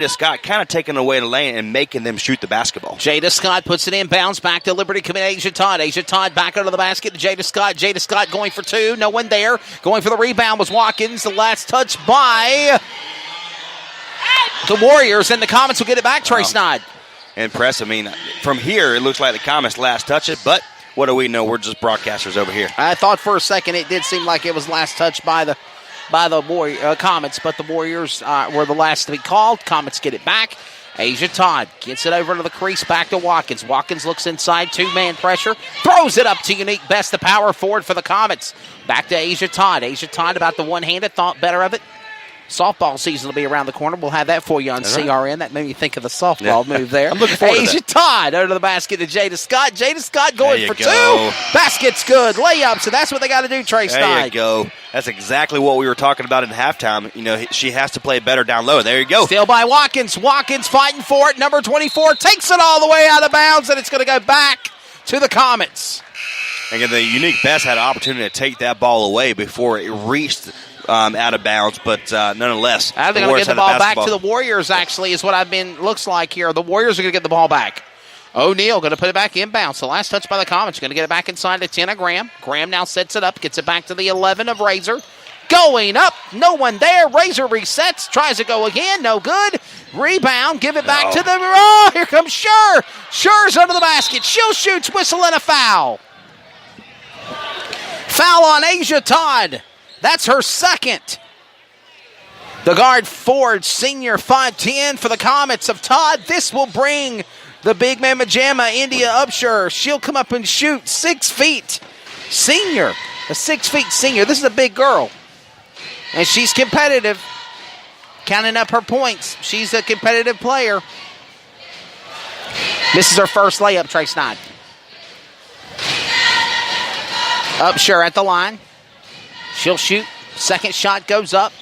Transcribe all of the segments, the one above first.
Scott kind of taking away the lane and making them shoot the basketball. Jada Scott puts it in bounds back to Liberty Commit Asia Todd. Asia Todd back under the basket to Jada Scott. Jada Scott going for two. No one there. Going for the rebound was Watkins. The last touch by the Warriors, and the Comets will get it back, Trey Snodd. Impressive. I mean, from here, it looks like the Comets last touch it, but what do we know? We're just broadcasters over here. I thought for a second it did seem like it was last touch by the Comets, but the Warriors were the last to be called. Comets get it back. Asia Todd gets it over to the crease, back to Watkins. Watkins looks inside, two-man pressure, throws it up to Unique Best, the power forward for the Comets. Back to Asia Todd. Asia Todd about the one-handed, thought better of it. Softball season will be around the corner. We'll have that for you on CRN. That made me think of the softball move there. I'm looking forward to Asia that. Todd under the basket to Jada Scott. Jada Scott going for two. Basket's good. Layup. So that's what they got to do, Trey Stein. There you go. That's exactly what we were talking about in halftime. You know, she has to play better down low. There you go. Still by Watkins. Watkins fighting for it. Number 24 takes it all the way out of bounds, and it's going to go back to the Comets. Again, the Unique Best had an opportunity to take that ball away before it reached out of bounds, but nonetheless, they're going to get the ball back to the Warriors, actually, is what looks like here. The Warriors are going to get the ball back. O'Neal going to put it back inbounds. The last touch by the Comets. Going to get it back inside to 10 of Graham. Graham now sets it up, gets it back to the 11 of Razor. Going up, no one there. Razor resets, tries to go again, no good. Rebound, give it back to the... Oh, here comes Schur. Schur's under the basket. She'll shoots, whistle, and a foul. Foul on Asia Todd. That's her second. The guard forward, senior 5'10" for the Comets of Todd. This will bring the big man Majama, India Upshur. She'll come up and shoot 6 feet. Senior, a 6 feet senior. This is a big girl. And she's competitive. Counting up her points. She's a competitive player. This is her first layup, Trey Snodd. Upshur at the line. She'll shoot. Second shot goes up.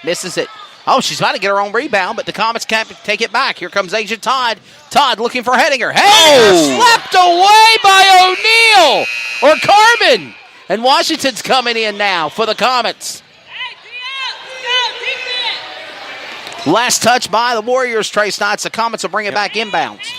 Misses it. Oh, she's about to get her own rebound, but the Comets can't take it back. Here comes Asia Todd. Todd looking for Hedinger. Hedinger slapped away by O'Neal or Carmen. And Washington's coming in now for the Comets. Last touch by the Warriors, Trey Stotts. The Comets will bring it back inbounds.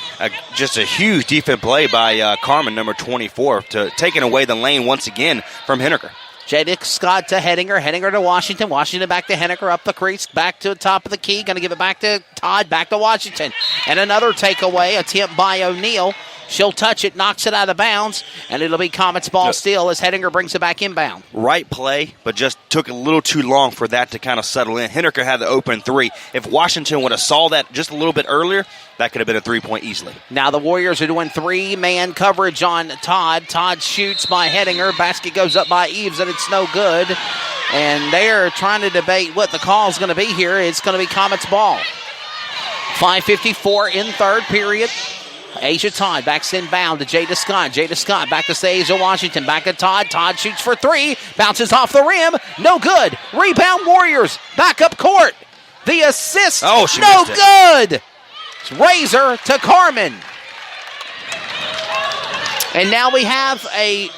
Just a huge defensive play by Carmen, number 24, to taking away the lane once again from Henniker. Jada Scott to Hedinger. Hedinger to Washington. Washington back to Henniker. Up the crease. Back to the top of the key. Going to give it back to Todd. Back to Washington. And another takeaway attempt by O'Neal. She'll touch it. Knocks it out of bounds. And it'll be Comets ball still as Hedinger brings it back inbound. Right play, but just took a little too long for that to kind of settle in. Henniker had the open three. If Washington would have saw that just a little bit earlier, that could have been a 3-point easily. Now the Warriors are doing 3-man coverage on Todd. Todd shoots by Hedinger. Basket goes up by Eves, and it's no good. And they're trying to debate what the call is going to be here. It's going to be Comets ball. 5:54 in third period. Asia Todd backs inbound to Jada Scott. Jada Scott back to Asia Washington. Back to Todd. Todd shoots for three. Bounces off the rim. No good. Rebound Warriors. Back up court. The assist. Oh, she no missed good. It's Razor to Carmen. And now we have a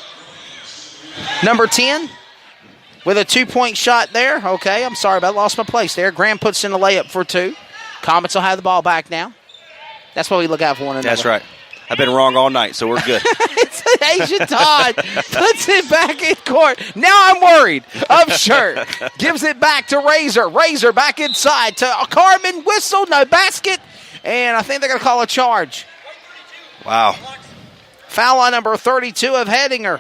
number 10 with a 2-point shot there. Okay, I'm sorry, but I lost my place there. Graham puts in a layup for two. Comets will have the ball back now. That's what we look out for one another. That's right. I've been wrong all night, so we're good. It's Asia Todd. Puts it back in court. Now I'm worried. Upshur gives it back to Razor. Razor back inside to Carmen. Whistle, no basket. And I think they're going to call a charge. Wow. Foul on number 32 of Hedinger.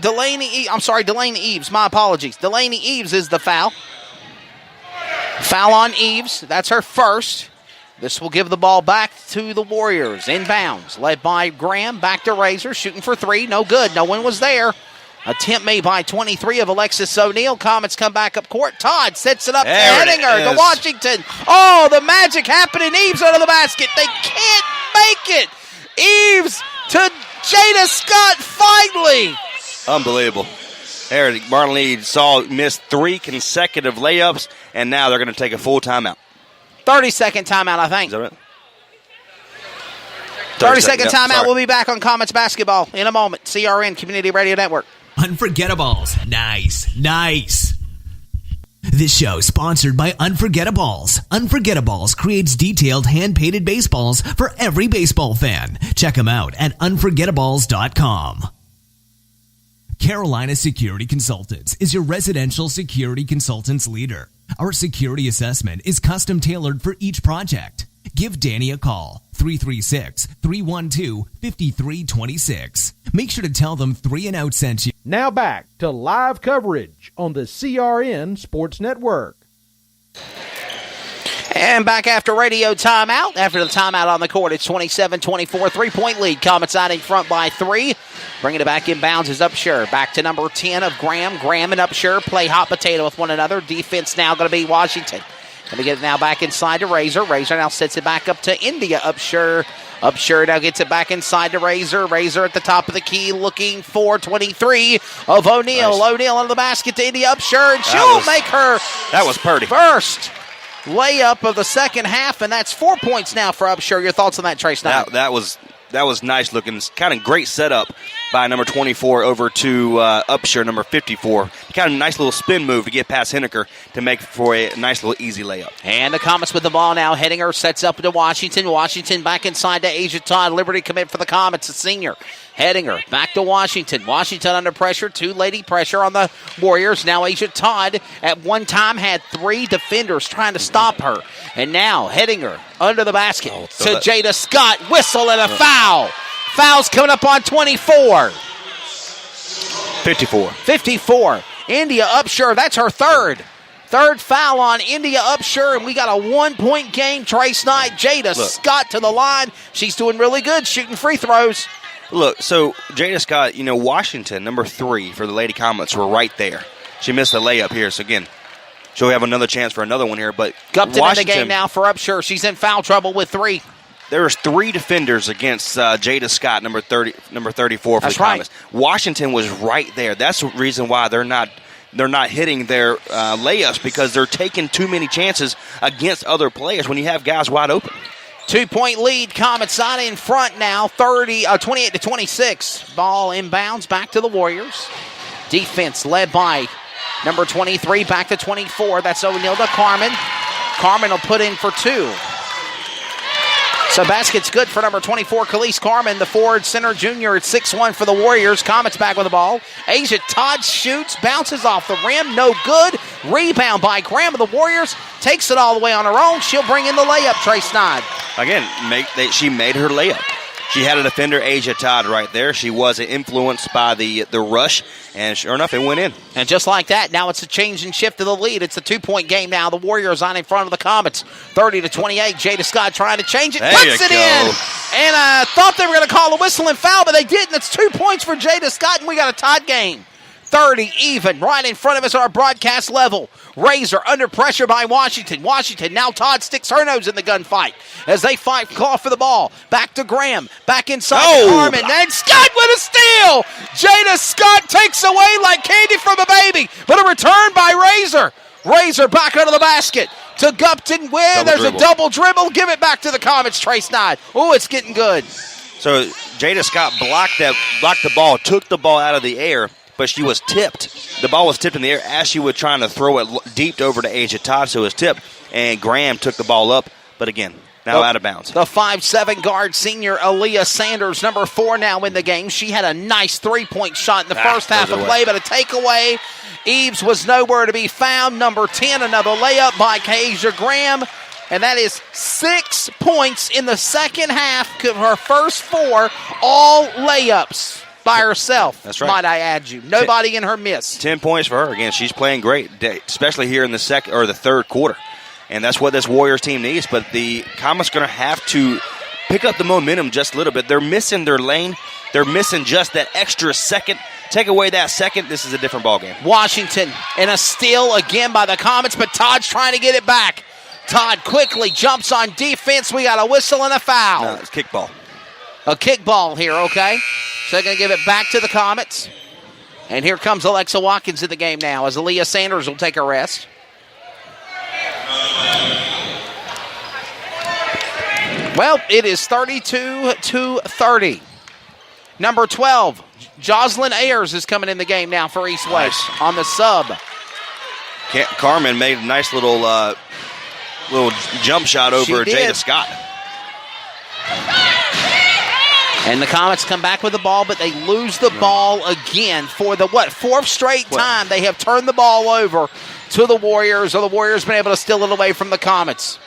Delaney Eves. My apologies. Delaney Eves is the foul. Foul on Eves. That's her first. This will give the ball back to the Warriors. Inbounds. Led by Graham. Back to Razor. Shooting for three. No good. No one was there. Attempt made by 23 of Alexis O'Neal. Comets come back up court. Todd sets it up to Hedinger to Washington. Oh, the magic happening. Eves under the basket. They can't make it. Eves to Jada Scott finally. Unbelievable. There, Marlon Lee missed 3 consecutive layups, and now they're going to take a full timeout. 30-second timeout, I think. Is that right? 30-second timeout. Sorry. We'll be back on Comets basketball in a moment. CRN Community Radio Network. Unforgettables. Nice. This show sponsored by Unforgettables. Unforgettables creates detailed hand-painted baseballs for every baseball fan. Check them out at unforgettables.com. Carolina Security Consultants is your residential security consultants leader. Our security assessment is custom tailored for each project. Give Danny a call, 336-312-5326. Make sure to tell them 3 and Out sent you. Now back to live coverage on the CRN Sports Network. And back after radio timeout. After the timeout on the court, it's 27-24, 3-point lead. Comets out in front by 3. Bringing it back inbounds is Upshur. Back to number 10 of Graham. Graham and Upshur play hot potato with one another. Defense now going to be Washington. Going to get it now back inside to Razor. Razor now sets it back up to India. Upshur now gets it back inside to Razor. Razor at the top of the key looking for 23 of O'Neal. Nice. O'Neal under the basket to India. Upshur, and she'll make her That was purty. first layup of the second half, and that's 4 points now for Upshur. Your thoughts on that, Trace Knight? That was nice looking. Kind of great setup by number 24 over to Upshur, number 54. Kind of nice little spin move to get past Henniker to make for a nice little easy layup. And the Comets with the ball now. Hedinger sets up to Washington. Washington back inside to Asia Todd. Liberty commit for the Comets, a senior. Hedinger back to Washington. Washington under pressure. 2-lady pressure on the Warriors. Now Asia Todd at one time had 3 defenders trying to stop her. And now Hedinger under the basket to Jada Scott. Whistle and a foul. Foul's coming up on 24. 54. India Upshur, that's her third. Third foul on India Upshur, and we got a 1-point game. Trace Knight, Jada Scott to the line. She's doing really good shooting free throws. Look, so Jada Scott, Washington, number 3 for the Lady Comets were right there. She missed a layup here, so again, she'll have another chance for another one here. But Gupton in the game now for Upshur. She's in foul trouble with 3. There was 3 defenders against Jada Scott, number 34 for That's the Comets. right. Washington was right there. That's the reason why they're not hitting their layups, because they're taking too many chances against other players when you have guys wide open. 2-point lead. Comets out in front now, 28-26. Ball inbounds back to the Warriors. Defense led by number 23, back to 24. That's O'Neal to Carmen. Carmen will put in for 2. So basket's good for number 24, Khalees Carmen, the forward center junior at 6'1" for the Warriors. Comets back with the ball. Asia Todd shoots, bounces off the rim, no good. Rebound by Graham of the Warriors. Takes it all the way on her own. She'll bring in the layup, Trace Knight. Again, she made her layup. She had a defender, Asia Todd, right there. She was influenced by the rush, and sure enough, it went in. And just like that, now it's a change and shift to the lead. It's a 2-point game now. The Warriors on in front of the Comets, 30-28. Jada Scott trying to change it, puts it in. And I thought they were going to call a whistle and foul, but they didn't. It's 2 points for Jada Scott, and we got a tied game. 30 even, right in front of us at our broadcast level. Razor under pressure by Washington. Washington, now Todd sticks her nose in the gunfight as they claw for the ball. Back to Graham, back inside to Carmen. And Scott with a steal! Jada Scott takes away like candy from a baby, but a return by Razor. Razor back under the basket to Gupton. There's a double dribble. Give it back to the Comets, Trace Knight. Oh, it's getting good. So Jada Scott blocked the ball, took the ball out of the air, but she was tipped. The ball was tipped in the air as she was trying to throw it deep over to Asia Todd, so it was tipped. And Graham took the ball up, but again, now out of bounds. The 5'7" guard senior Aaliyah Sanders, number 4 now in the game. She had a nice 3-point shot in the first half of play, but a takeaway. Eves was nowhere to be found. Number 10, another layup by Kasia Graham. And that is 6 points in the second half. Her first 4, all layups. By herself, that's right. Might I add you? Nobody in her miss. 10 points for her. Again, she's playing great, especially here in the second or the third quarter. And that's what this Warriors team needs. But the Comets going to have to pick up the momentum just a little bit. They're missing their lane. They're missing just that extra second. Take away that second, this is a different ballgame. Washington and a steal again by the Comets, but Todd's trying to get it back. Todd quickly jumps on defense. We got a whistle and a foul. No, it's kickball. A kickball here, okay. So they're going to give it back to the Comets. And here comes Alexa Watkins in the game now as Aaliyah Sanders will take a rest. Well, it is 32-30. Number 12, Jocelyn Ayers is coming in the game now for East West on the sub. Carmen made a nice little jump shot over Jada Scott. And the Comets come back with the ball, but they lose the ball again for the, fourth straight time. They have turned the ball over to the Warriors, or the Warriors been able to steal it away from the Comets.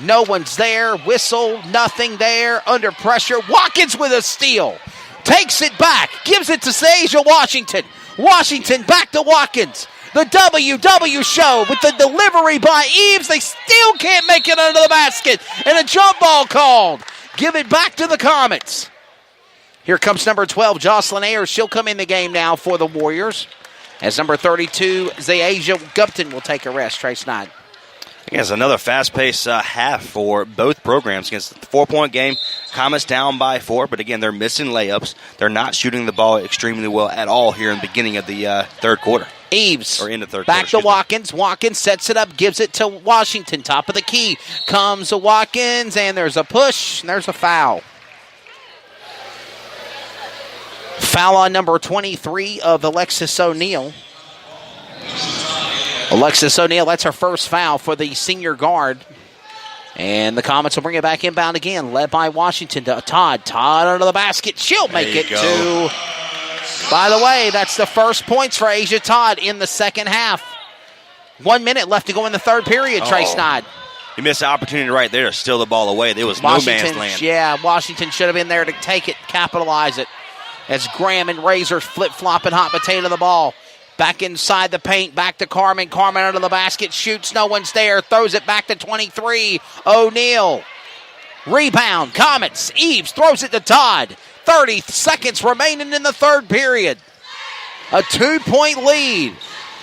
No one's there. Whistle, nothing there. Under pressure. Watkins with a steal. Takes it back. Gives it to Seja Washington. Washington back to Watkins. The WW show with the delivery by Eves. They still can't make it under the basket. And a jump ball called. Give it back to the Comets. Here comes number 12, Jocelyn Ayers. She'll come in the game now for the Warriors. As number 32, Zayasia Gupton will take a rest. Trace Knight. It's another fast-paced half for both programs. Against the 4-point game, Comets down by 4, but again, they're missing layups. They're not shooting the ball extremely well at all here in the beginning of the third quarter. Eves or in the third back quarter, to Watkins. Watkins sets it up, gives it to Washington. Top of the key comes to Watkins, and there's a push, and there's a foul. Foul on number 23 of Alexis O'Neal. Alexis O'Neal, that's her first foul for the senior guard. And the Comets will bring it back inbound again, led by Washington to Todd. Todd under the basket. She'll make it to... By the way, that's the first points for Asia Todd in the second half. 1 minute left to go in the third period, Trace Nod. You missed the opportunity right there to steal the ball away. There was no man's land. Yeah, Washington should have been there to take it, capitalize it. As Graham and Razor flip-flopping hot potato the ball. Back inside the paint, back to Carmen. Carmen under the basket, shoots, no one's there. Throws it back to 23, O'Neal. Rebound, Comets. Eves throws it to Todd. 30 seconds remaining in the third period. A 2-point lead.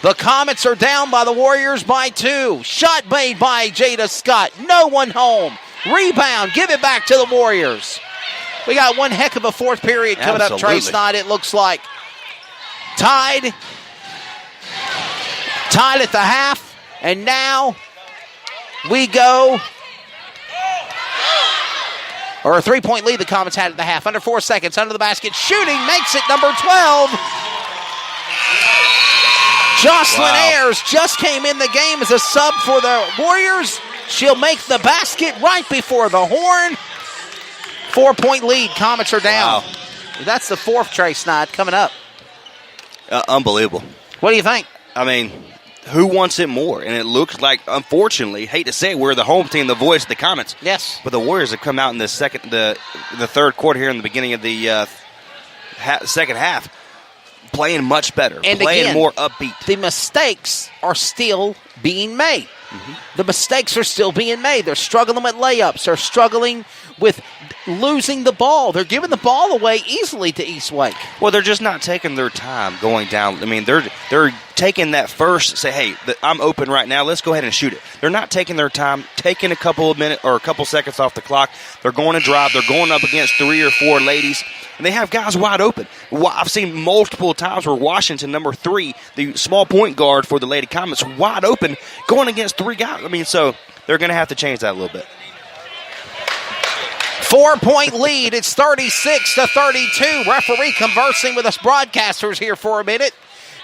The Comets are down by the Warriors by 2. Shot made by Jada Scott. No one home. Rebound, give it back to the Warriors. We got one heck of a fourth period coming up, Trace Knott, it looks like. Tied at the half, and now we go, or a 3-point lead the Comets had at the half. Under 4 seconds, under the basket, shooting, makes it number 12. Jocelyn Ayers just came in the game as a sub for the Warriors. She'll make the basket right before the horn. 4-point lead, Comets are down. Wow. That's the fourth, Trace Knott, coming up. Unbelievable. What do you think? I mean, who wants it more? And it looks like, unfortunately, hate to say it, we're the home team, the voice of the Comets. Yes. But the Warriors have come out in the third quarter here in the beginning of the second half, playing much better, and playing again, more upbeat. The mistakes are still being made. Mm-hmm. The mistakes are still being made. They're struggling with layups. They're struggling with losing the ball. They're giving the ball away easily to East Wake. Well, they're just not taking their time going down. I mean, they're taking that first, say, hey, I'm open right now. Let's go ahead and shoot it. They're not taking their time, taking a couple of minutes or a couple seconds off the clock. They're going to drive. They're going up against 3 or 4 ladies, and they have guys wide open. I've seen multiple times where Washington, number 3, the small point guard for the Lady Comets, wide open, going against 3 guys. I mean, so they're going to have to change that a little bit. 4-point lead. It's 36-32. Referee conversing with us broadcasters here for a minute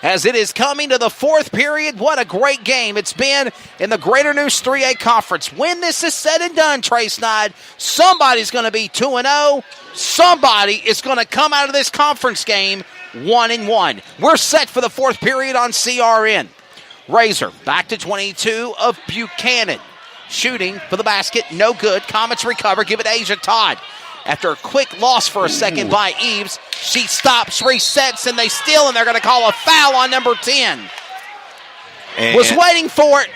as it is coming to the fourth period. What a great game it's been in the Greater News 3A Conference. When this is said and done, Trace Nod, somebody's going to be 2-0. Somebody is going to come out of this conference game 1-1. We're set for the fourth period on CRN. Razor back to 22 of Buchanan. Shooting for the basket, no good. Comets recover, give it to Asia Todd. After a quick loss for a second by Eves, she stops, resets, and they steal, and they're going to call a foul on number 10. Was waiting for it.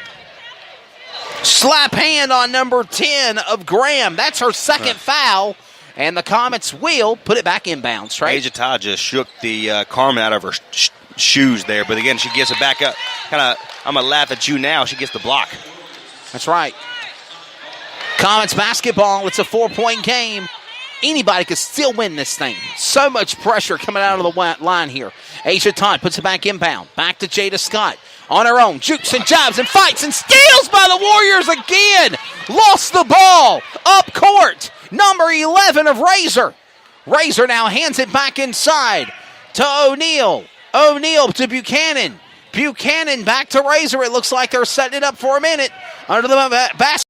Slap hand on number 10 of Graham. That's her second foul, and the Comets will put it back inbounds. Right? Asia Todd just shook the Carmen out of her shoes there, but again, she gets it back up. I'm going to laugh at you now. She gets the block. That's right. Comets basketball, it's a 4-point game. Anybody could still win this thing. So much pressure coming out of the line here. Asia Todd puts it back inbound. Back to Jada Scott. On her own, jukes and jabs and fights and steals by the Warriors again. Lost the ball. Up court. Number 11 of Razor. Razor now hands it back inside to O'Neal. O'Neal to Buchanan. Buchanan back to Razor. It looks like they're setting it up for a minute. Under the basket.